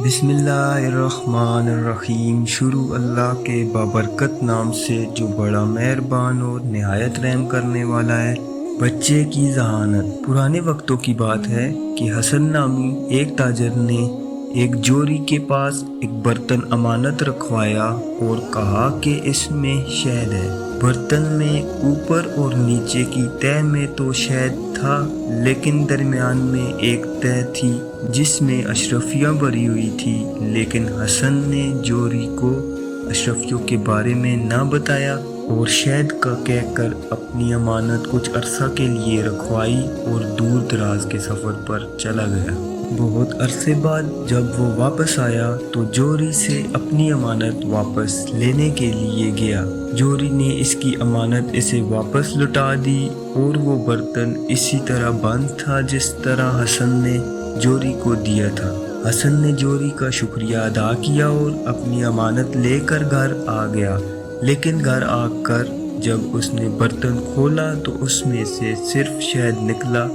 بسم اللہ الرحمن الرحیم۔ شروع اللہ کے بابرکت نام سے جو بڑا مہربان اور نہایت رحم کرنے والا ہے۔ بچے کی ذہانت۔ پرانے وقتوں کی بات ہے کہ حسن نامی ایک تاجر نے ایک جوری کے پاس ایک برتن امانت رکھوایا اور کہا کہ اس میں شہد ہے۔ برتن میں اوپر اور نیچے کی تہہ میں تو شہد تھا، لیکن درمیان میں ایک تہہ تھی جس میں اشرفیاں بھری ہوئی تھی، لیکن حسن نے جوری کو اشرفیوں کے بارے میں نہ بتایا اور شہد کا کہہ کر اپنی امانت کچھ عرصہ کے لیے رکھوائی اور دور دراز کے سفر پر چلا گیا۔ بہت عرصے بعد جب وہ واپس آیا تو جوری سے اپنی امانت واپس لینے کے لیے گیا۔ جوری نے اس کی امانت اسے واپس لوٹا دی اور وہ برتن اسی طرح بند تھا جس طرح حسن نے جوری کو دیا تھا۔ حسن نے جوری کا شکریہ ادا کیا اور اپنی امانت لے کر گھر آ گیا، لیکن گھر آ کر جب اس نے برتن کھولا تو اس میں سے صرف شہد نکلا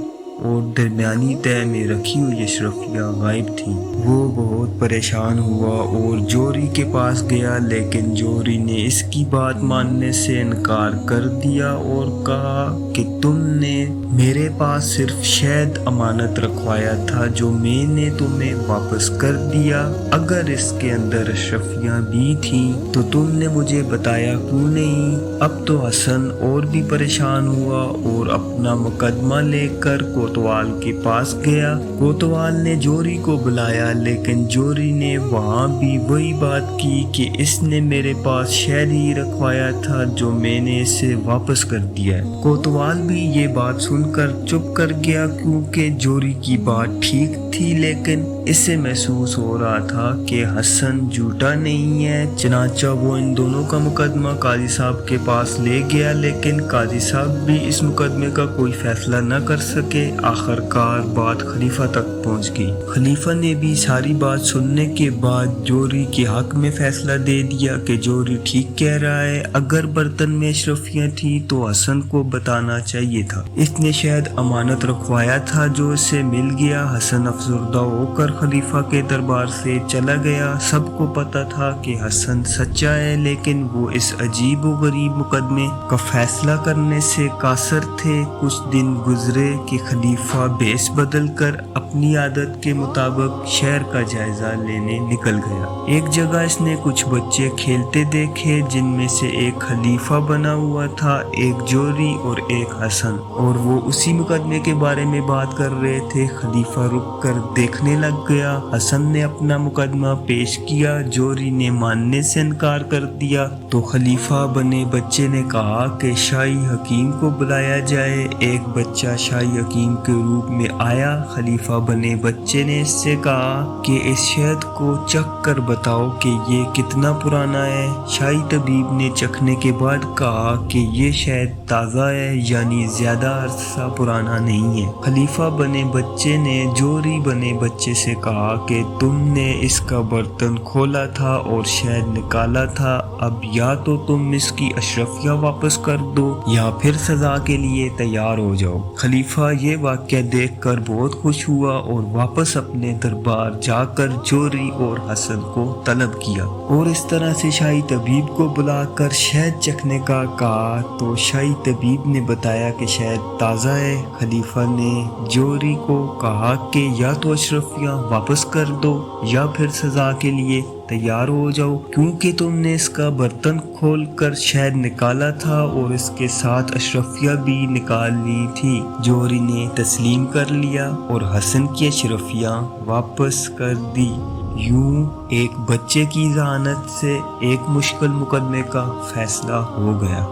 اور درمیانی تہہ میں رکھی ہوئی اشرفیاں غائب تھیں۔ وہ بہت پریشان ہوا اور جوری کے پاس گیا، لیکن جوری نے اس کی بات ماننے سے انکار کر دیا اور کہا کہ تم نے میرے پاس صرف شہد امانت رکھوایا تھا جو میں نے تمہیں واپس کر دیا۔ اگر اس کے اندر اشرفیاں بھی تھیں تو تم نے مجھے بتایا کیوں نہیں؟ اب تو حسن اور بھی پریشان ہوا اور اپنا مقدمہ لے کر کوتوال کے پاس گیا۔ کوتوال نے جوری کو بلایا، لیکن جوری نے وہاں بھی وہی بات کی کہ اس نے میرے پاس شہد ہی رکھوایا تھا جو میں نے اسے واپس کر دیا ہے۔ کوتوال بھی یہ بات سن کر چپ کر گیا، کیونکہ جوری کی بات ٹھیک تھی، لیکن اسے محسوس ہو رہا تھا کہ حسن جھوٹا نہیں ہے۔ چنانچہ وہ ان دونوں کا مقدمہ قاضی صاحب کے پاس لے گیا، لیکن قاضی صاحب بھی اس مقدمے کا کوئی فیصلہ نہ کر سکے۔ آخر کار بات خلیفہ تک پہنچ گئی۔ خلیفہ نے بھی ساری بات سننے کے بعد جوری کے حق میں فیصلہ دے دیا کہ جوری ٹھیک کہہ رہا ہے۔ اگر برتن میں اشرفیاں تھیں تو حسن کو بتانا چاہیے تھا۔ اس نے شاید امانت رکھوایا تھا جو اسے مل گیا۔ حسن افسردہ ہو کر خلیفہ کے دربار سے چلا گیا۔ سب کو پتا تھا کہ حسن سچا ہے، لیکن وہ اس عجیب و غریب مقدمے کا فیصلہ کرنے سے قاصر تھے۔ کچھ دن گزرے کہ خلیفہ بھیس بدل کر اپنی عادت کے مطابق شہر کا جائزہ لینے نکل گیا۔ ایک جگہ اس نے کچھ بچے کھیلتے دیکھے، جن میں سے ایک خلیفہ بنا ہوا تھا، ایک جوری اور ایک حسن، اور وہ اسی مقدمے کے بارے میں بات کر رہے تھے۔ خلیفہ رک کر دیکھنے لگ گیا۔ حسن نے اپنا مقدمہ پیش کیا، جوری نے ماننے سے انکار کر دیا تو خلیفہ بنے بچے نے کہا کہ شاہی حکیم کو بلایا جائے۔ ایک بچہ شاہی حکیم کے روپ میں آیا۔ خلیفہ بنے بچے نے اس سے کہا کہ اس شہد کو چکھ کر بتاؤ کہ یہ کتنا پرانا ہے۔ شاہی طبیب نے چکھنے کے بعد کہا کہ یہ شہد تازہ ہے، یعنی زیادہ عرصہ پرانا نہیں ہے۔ خلیفہ بنے بچے نے جوری بنے بچے سے کہا کہ تم نے اس کا برتن کھولا تھا اور شہد نکالا تھا، اب یا تو تم اس کی اشرفیاں واپس کر دو یا پھر سزا کے لیے تیار ہو جاؤ۔ خلیفہ یہ واقعہ دیکھ کر بہت خوش ہوا اور واپس اپنے دربار جا کر جوری اور حسن کو طلب کیا اور اس طرح سے شاہی طبیب کو بلا کر شہد چکھنے کا کہا تو شاہی طبیب نے بتایا کہ شہد تازہ ہے۔ خلیفہ نے جوری کو کہا کہ یا تو اشرفیاں واپس کر دو یا پھر سزا کے لیے تیار ہو جاؤ، کیونکہ تم نے اس کا برتن کھول کر شہد نکالا تھا اور اس کے ساتھ اشرفیاں بھی نکال لی تھی۔ جوری نے تسلیم کر لیا اور حسن کی اشرفیاں واپس کر دی۔ یوں ایک بچے کی ذہانت سے ایک مشکل مقدمے کا فیصلہ ہو گیا۔